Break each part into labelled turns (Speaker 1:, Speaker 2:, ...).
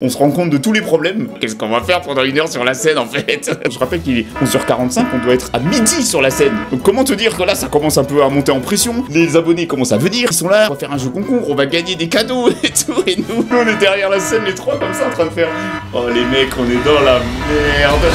Speaker 1: On se rend compte de tous les problèmes. Qu'est-ce qu'on va faire pendant 1 heure sur la scène en fait? Je rappelle qu'il est 11h45, on doit être à midi sur la scène. Donc comment te dire que là ça commence un peu à monter en pression? Les abonnés commencent à venir, ils sont là, on va faire un jeu concours, on va gagner des cadeaux et tout. Et nous on est derrière la scène les trois comme ça en train de faire... Oh les mecs, on est dans la merde.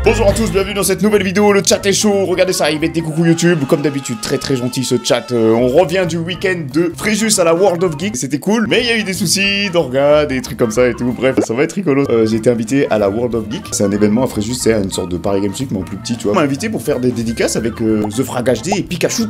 Speaker 1: Bonjour à tous, bienvenue dans cette nouvelle vidéo, le chat est chaud, regardez ça, il met des coucou YouTube, comme d'habitude, très gentil ce chat, on revient du week-end de Fréjus à la World of Geek, c'était cool, mais il y a eu des soucis d'orgas, des trucs comme ça et tout, bref, ça va être rigolo. J'ai été invité à la World of Geek, c'est un événement à Fréjus, c'est une sorte de Paris Games Week, mais en plus petit, tu vois. On m'a invité pour faire des dédicaces avec The Frag HD et Pikachu.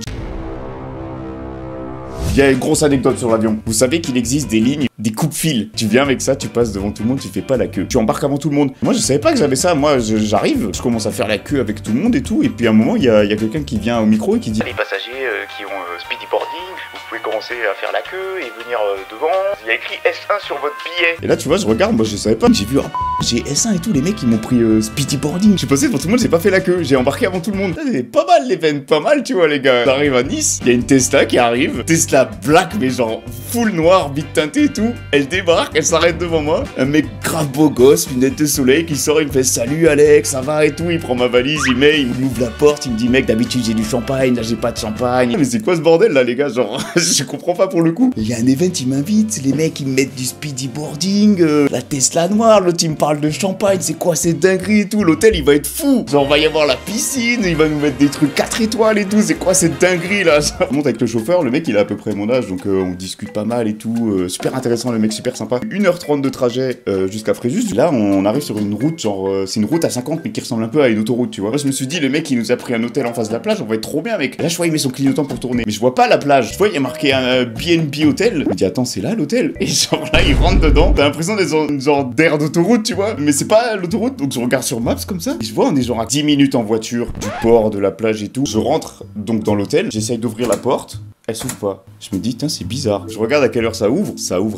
Speaker 1: Il y a une grosse anecdote sur l'avion. Vous savez qu'il existe des lignes, des coupe-fils. Tu viens avec ça, tu passes devant tout le monde, tu fais pas la queue. Tu embarques avant tout le monde. Moi, je savais pas que j'avais ça. Moi, j'arrive, je commence à faire la queue avec tout le monde et tout. Et puis à un moment, il y a quelqu'un qui vient au micro et qui dit:
Speaker 2: les passagers qui ont speedy boarding, vous pouvez commencer à faire la queue et venir devant. Il y a écrit S1 sur votre billet.
Speaker 1: Et là, tu vois, je regarde, moi je savais pas. J'ai vu, j'ai S1 et tout, les mecs ils m'ont pris speedy boarding. J'ai passé devant tout le monde, j'ai pas fait la queue. J'ai embarqué avant tout le monde. C'est pas mal l'event, pas mal, tu vois, les gars. J'arrive à Nice, il y a une Tesla qui arrive. Tesla black, mais genre full noir, big teinté et tout. Elle débarque, elle s'arrête devant moi. Un mec grave beau gosse, lunettes de soleil, qui sort, il me fait: salut Alex, ça va et tout. Il prend ma valise, il m'ouvre la porte, il me dit: mec, d'habitude j'ai du champagne, là j'ai pas de champagne. Mais c'est quoi ce bordel là, les gars? Genre, je comprends pas pour le coup. Il y a un event, il m'invite, les mecs ils me mettent du speedy boarding, la Tesla noire, l'autre il me parle de champagne, c'est quoi cette dinguerie et tout. L'hôtel il va être fou. Genre, va y avoir la piscine, il va nous mettre des trucs 4 étoiles et tout. C'est quoi cette dinguerie là? Je monte avec le chauffeur, le mec il a à peu près mon âge, donc on discute pas mal et tout. Super intéressant, le mec super sympa. 1h30 de trajet jusqu'à Fréjus. Là on arrive sur une route, genre c'est une route à 50 mais qui ressemble un peu à une autoroute, tu vois. Moi je me suis dit, le mec il nous a pris un hôtel en face de la plage, on va être trop bien mec. Là je vois il met son clignotant pour tourner, mais je vois pas la plage. Je vois il y a marqué un BNB hôtel. Je me dis: attends, c'est là l'hôtel? Et genre là il rentre dedans, t'as l'impression d'être dans une genre d'aire d'autoroute, tu vois, mais c'est pas l'autoroute. Donc je regarde sur Maps comme ça et je vois on est genre à 10 minutes en voiture du port, de la plage et tout. Je rentre donc dans l'hôtel, j'essaye d'ouvrir la porte. Elle s'ouvre pas. Je me dis: tiens, c'est bizarre. Je regarde à quelle heure ça ouvre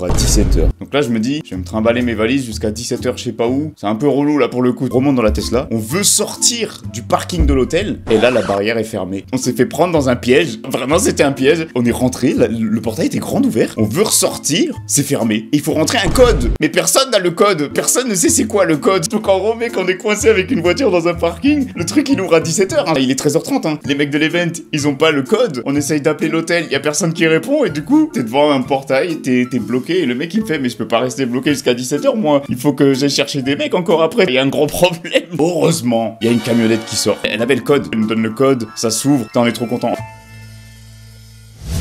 Speaker 1: à 17h. Donc là je me dis, je vais me trimballer mes valises jusqu'à 17h, je sais pas où. C'est un peu relou là pour le coup. On remonte dans la Tesla, on veut sortir du parking de l'hôtel, et là la barrière est fermée. On s'est fait prendre dans un piège, vraiment c'était un piège. On est rentré, le portail était grand ouvert, on veut ressortir, c'est fermé. Il faut rentrer un code, mais personne n'a le code, personne ne sait c'est quoi le code. Donc en gros mec, on est coincé avec une voiture dans un parking, le truc il ouvre à 17h, hein. Il est 13h30 hein. Les mecs de l'event, ils ont pas le code, on essaye d'appeler l'hôtel, y a personne qui répond, et du coup t'es devant un portail, t'es bloqué, et le mec il me fait: mais je peux pas rester bloqué jusqu'à 17h moi, il faut que j'aille chercher des mecs encore après. Il y a un gros problème. Heureusement, il y a une camionnette qui sort, elle avait le code, elle nous donne le code, ça s'ouvre, on est trop content.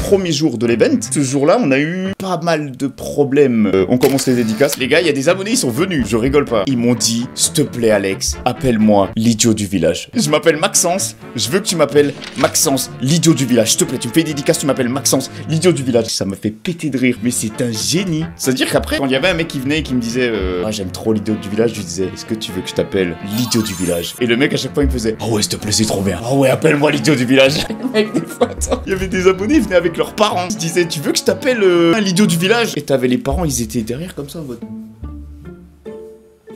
Speaker 1: Premier jour de l'event, ce jour-là, on a eu pas mal de problèmes. On commence les dédicaces. Les gars, il y a des abonnés, ils sont venus, je rigole pas. Ils m'ont dit: s'il te plaît Alex, appelle-moi l'idiot du village. Je m'appelle Maxence, je veux que tu m'appelles Maxence, l'idiot du village. S'il te plaît, tu me fais des dédicaces, tu m'appelles Maxence, l'idiot du village. Ça m'a fait péter de rire, mais c'est un génie. C'est-à-dire qu'après, quand il y avait un mec qui venait et qui me disait ah, j'aime trop l'idiot du village, je lui disais: est-ce que tu veux que je t'appelle l'idiot du village? Et le mec à chaque fois il me faisait: oh ouais, s'il te plaît, c'est trop bien. Oh ouais, appelle-moi l'idiot du village. Mec, des fois, attends, il y avait des abonnés, ils venaient avec leurs parents. Je disais: tu veux que je t'appelle l'idiot du village? Et t'avais les parents, ils étaient derrière comme ça en mode: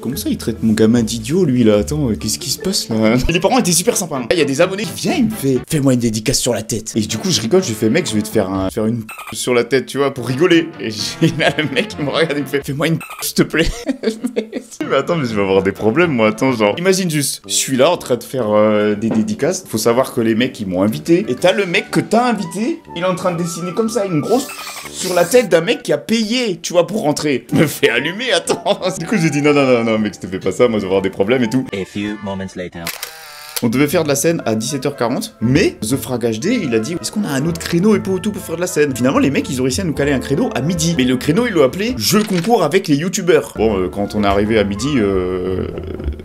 Speaker 1: comment ça il traite mon gamin d'idiot lui là? Attends, qu'est-ce qui se passe là? Et les parents étaient super sympas. Il y a des abonnés qui viennent, il me fait: fais-moi une dédicace sur la tête. Et du coup je rigole, je lui fais: mec, je vais te faire une sur la tête, tu vois, pour rigoler. Et là le mec il me regarde, il me fait: fais-moi une s'il te plaît. Mais attends, mais je vais avoir des problèmes moi, attends, genre imagine juste, je suis là en train de faire des dédicaces. Faut savoir que les mecs ils m'ont invité, et t'as le mec que t'as invité, il est en train de dessiner comme ça une grosse sur la tête d'un mec qui a payé, tu vois, pour rentrer. Me fait allumer, attends. Du coup j'ai dit: non mec, je te fais pas ça, moi je vais avoir des problèmes et tout.
Speaker 3: A few moments later.
Speaker 1: On devait faire de la scène à 17h40, mais The Frag HD, il a dit: est-ce qu'on a un autre créneau et tout pour faire de la scène? Finalement, les mecs, ils ont réussi à nous caler un créneau à midi. Mais le créneau, ils l'ont appelé jeu concours avec les youtubeurs. Bon, quand on est arrivé à midi,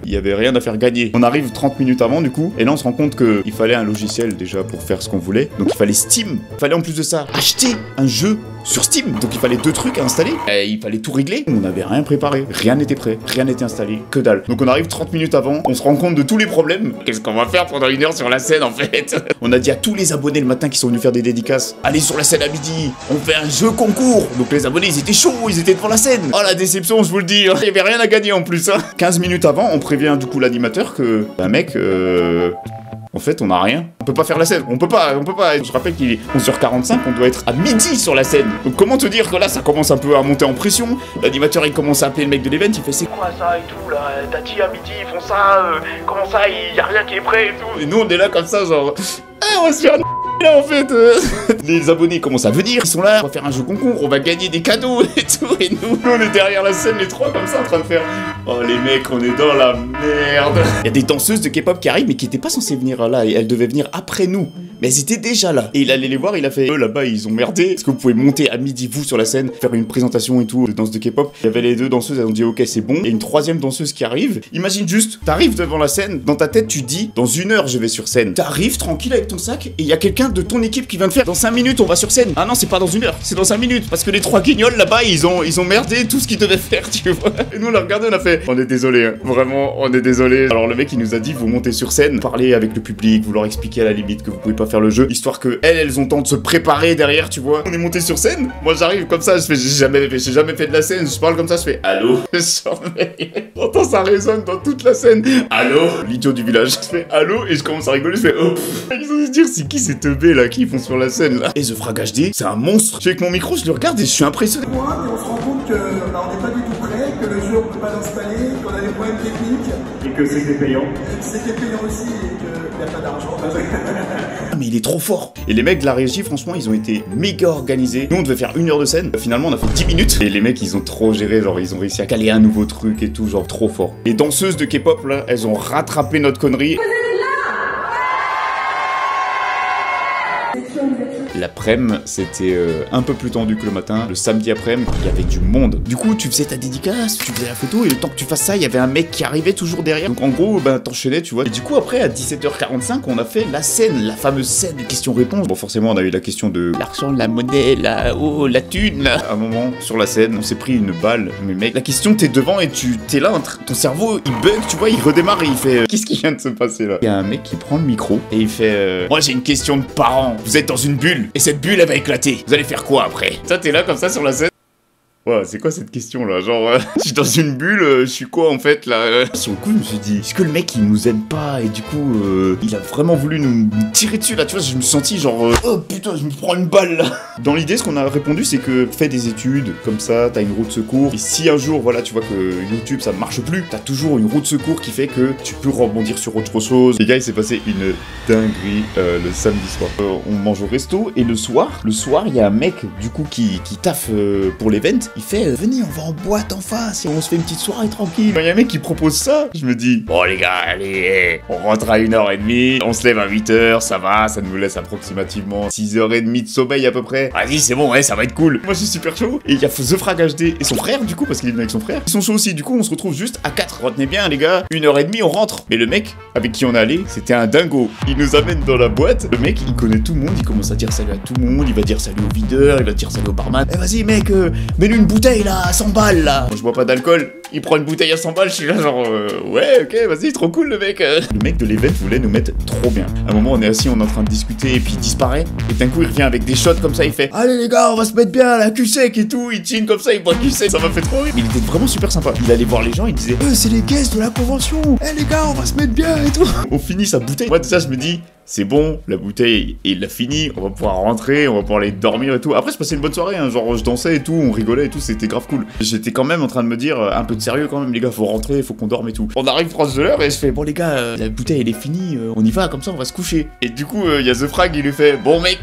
Speaker 1: il y avait rien à faire gagner. On arrive 30 minutes avant, du coup, et là, on se rend compte qu'il fallait un logiciel déjà pour faire ce qu'on voulait. Donc, il fallait Steam. Il fallait en plus de ça acheter un jeu sur Steam. Donc, il fallait 2 trucs à installer. Et il fallait tout régler. On n'avait rien préparé. Rien n'était prêt. Rien n'était installé. Que dalle. Donc, on arrive 30 minutes avant. On se rend compte de tous les problèmes. Qu'est-ce qu'on va faire pendant 1 heure sur la scène en fait? On a dit à tous les abonnés le matin qui sont venus faire des dédicaces: allez sur la scène à midi, on fait un jeu concours. Donc les abonnés ils étaient chauds, ils étaient devant la scène. Oh la déception, je vous le dis, il y avait rien à gagner en plus hein. 15 minutes avant, on prévient du coup l'animateur que un mec En fait, on a rien. On peut pas faire la scène. On peut pas. Je rappelle qu'il est 11h45, on doit être à midi sur la scène. Donc comment te dire que là, ça commence un peu à monter en pression. L'animateur, il commence à appeler le mec de l'event, il fait c'est quoi ça et tout là. T'as dit à midi, ils font ça. Comment ça, il y a rien qui est prêt et tout. Et nous, on est là comme ça, genre. Ah, on va se faire là en fait. Les abonnés commencent à venir, ils sont là, on va faire un jeu concours, on va gagner des cadeaux et tout. Et nous, on est derrière la scène, les trois comme ça en train de faire. Oh les mecs, on est dans la merde. Il y a des danseuses de K-pop qui arrivent mais qui étaient pas censées venir là, et elles devaient venir après nous. Mais elles étaient déjà là. Et il allait les voir, il a fait eux là-bas, ils ont merdé. Est-ce que vous pouvez monter à midi vous sur la scène, faire une présentation et tout de danse de K-pop. Il y avait les deux danseuses, elles ont dit ok c'est bon. Et une troisième danseuse qui arrive. Imagine juste, t'arrives devant la scène, dans ta tête tu dis dans 1 heure je vais sur scène. T'arrives tranquille avec ton sac et il y a quelqu'un de ton équipe qui vient de faire dans 5 minutes on va sur scène. Ah non c'est pas dans 1 heure, c'est dans 5 minutes. Parce que les trois guignols là-bas ils ont merdé tout ce qu'ils devaient faire tu vois. Et nous on l'a regardé, on a fait on est désolé hein. Vraiment on est désolé. Alors le mec il nous a dit vous montez sur scène, parlez avec le public, vous leur expliquez à la limite que vous pouvez pas faire le jeu, histoire que elles ont le temps de se préparer derrière tu vois. On est monté sur scène, moi j'arrive comme ça, j'ai jamais fait de la scène, je parle comme ça, je fais allô. J'entends ça résonne dans toute la scène. Allô, l'idiot du village. Je fais allô et je commence à rigoler, je fais oh. Ils ont dû se dire c'est qui ces teubés là qui font sur la scène là. Et The Frag HD, c'est un monstre. Je suis avec mon micro, je le regarde et je suis impressionné.
Speaker 3: Moi, et on se rend compte que bah, on n'est pas du tout prêt, que le jeu on peut pas l'installer, qu'on a des problèmes techniques.
Speaker 2: Et que c'était payant.
Speaker 3: C'était payant aussi et qu'il n'y a pas d'argent.
Speaker 1: Ah mais il est trop fort. Et les mecs de la régie franchement ils ont été méga organisés. Nous on devait faire 1 heure de scène, finalement on a fait 10 minutes. Et les mecs ils ont trop géré, genre ils ont réussi à caler un nouveau truc et tout, genre trop fort. Les danseuses de K-pop là, elles ont rattrapé notre connerie. L'après-midi, c'était un peu plus tendu que le matin. Le samedi après-midi, il y avait du monde. Du coup, tu faisais ta dédicace, tu faisais la photo, et le temps que tu fasses ça, il y avait un mec qui arrivait toujours derrière. Donc en gros, ben t'enchaînais, tu vois. Et du coup, après, à 17h45, on a fait la scène, la fameuse scène des questions-réponses. Bon, forcément, on a eu la question de l'argent, la monnaie, la thune, là. À un moment, sur la scène, on s'est pris une balle. Mais mec, la question, t'es devant et t'es là, ton cerveau, il bug, tu vois, il redémarre et il fait qu'est-ce qui vient de se passer là? Il y a un mec qui prend le micro et il fait moi j'ai une question de parents. Vous êtes dans une bulle. Et cette bulle elle va éclater. Vous allez faire quoi après? Ça t'es là comme ça sur la scène. Ouais, c'est quoi cette question là? Genre, je suis dans une bulle, je suis quoi en fait là? Sur le coup, je me suis dit, est-ce que le mec il nous aime pas? Et du coup, il a vraiment voulu nous tirer dessus là, tu vois? Je me suis senti genre, oh putain, je me prends une balle là. Dans l'idée, ce qu'on a répondu, c'est que fais des études, comme ça, t'as une roue de secours. Et si un jour, voilà, tu vois que YouTube ça marche plus, t'as toujours une roue de secours qui fait que tu peux rebondir sur autre chose. Les gars, il s'est passé une dinguerie le samedi soir. On mange au resto et le soir, il y a un mec du coup qui taffe pour l'event. Il fait venez on va en boîte en face et on se fait une petite soirée tranquille. Quand il y a un mec qui propose ça, je me dis bon les gars allez on rentre à 1h30, on se lève à 8h, ça va, ça nous laisse approximativement 6h30 de sommeil à peu près. Vas-y c'est bon ouais ça va être cool. Moi je suis super chaud. Et il y a The Frag HD et son frère du coup parce qu'il est venu avec son frère. Ils sont chauds aussi, du coup on se retrouve juste à 4. Retenez bien les gars, 1h30 on rentre. Mais le mec avec qui on est allé, c'était un dingo. Il nous amène dans la boîte, le mec il connaît tout le monde, il commence à dire salut à tout le monde, il va dire salut au videur, il va dire salut au barman. Eh vas-y mec, mets-lui une bouteille là, à 100 balles là. Moi, je bois pas d'alcool, il prend une bouteille à 100 balles, je suis là genre ouais ok vas-y trop cool le mec. Le mec de l'event voulait nous mettre trop bien. À un moment on est assis, on est en train de discuter et puis il disparaît. Et d'un coup il revient avec des shots comme ça, il fait allez les gars on va se mettre bien là, cul sec et tout. Il chine comme ça, il boit cul sec, ça m'a fait trop rire. Mais il était vraiment super sympa. Il allait voir les gens, il disait c'est les caisses de la convention. Eh les gars on va se mettre bien et tout. On finit sa bouteille. Moi déjà je me dis c'est bon, la bouteille, il l'a fini, on va pouvoir rentrer, on va pouvoir aller dormir et tout. Après, je passais une bonne soirée, hein, genre je dansais et tout, on rigolait et tout, c'était grave cool. J'étais quand même en train de me dire, un peu de sérieux quand même, les gars, faut rentrer, faut qu'on dorme et tout. On arrive proche de l'heure et je fais, bon les gars, la bouteille elle est finie, on y va, comme ça on va se coucher. Et du coup, il y a The Frag, il lui fait, bon mec,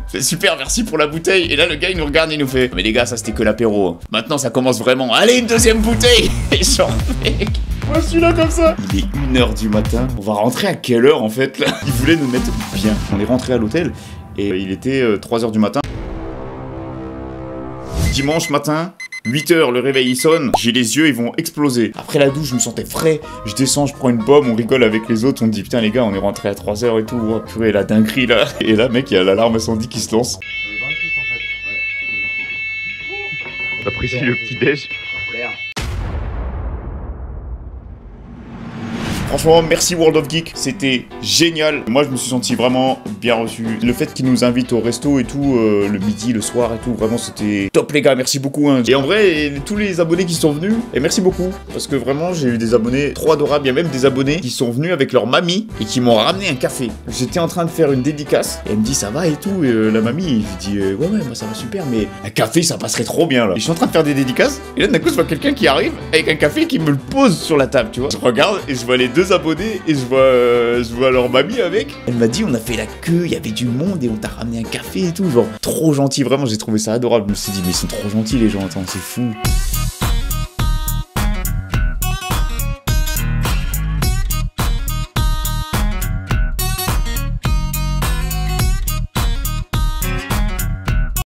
Speaker 1: c'est super, merci pour la bouteille. Et là, le gars, il nous regarde et il nous fait, mais les gars, ça c'était que l'apéro. Maintenant, ça commence vraiment. Allez, une deuxième bouteille. Et genre, mec. Moi je suis là comme ça. Il est 1h du matin. On va rentrer à quelle heure en fait là? Il voulait nous mettre bien. On est rentré à l'hôtel et il était 3h du matin. Dimanche matin, 8h, le réveil il sonne, j'ai les yeux, ils vont exploser. Après la douche, je me sentais frais, je descends, je prends une bombe, on rigole avec les autres, on dit putain les gars, on est rentré à 3h et tout, oh, purée, la dinguerie là. Et là mec, il y a l'alarme incendie qui se lance. T'apprécies le petit déj? Franchement, merci World of Geek, c'était génial. Moi, je me suis senti vraiment bien reçu. Le fait qu'ils nous invitent au resto et tout, le midi, le soir et tout, vraiment, c'était top les gars, merci beaucoup. Hein. Et en vrai, tous les abonnés qui sont venus, et merci beaucoup. Parce que vraiment, j'ai eu des abonnés trop adorables. Il y a même des abonnés qui sont venus avec leur mamie et qui m'ont ramené un café. J'étais en train de faire une dédicace et elle me dit ça va et tout. Et la mamie, je lui dis ouais, moi ça va super, mais un café, ça passerait trop bien là. Et je suis en train de faire des dédicaces et là, d'un coup, je vois quelqu'un qui arrive avec un café qui me le pose sur la table, tu vois. Je regarde et je vois les deux abonnés et je vois leur mamie avec. Elle m'a dit on a fait la queue, il y avait du monde et on t'a ramené un café et tout, genre trop gentil, vraiment j'ai trouvé ça adorable. Je me suis dit mais ils sont trop gentils les gens, attends c'est fou.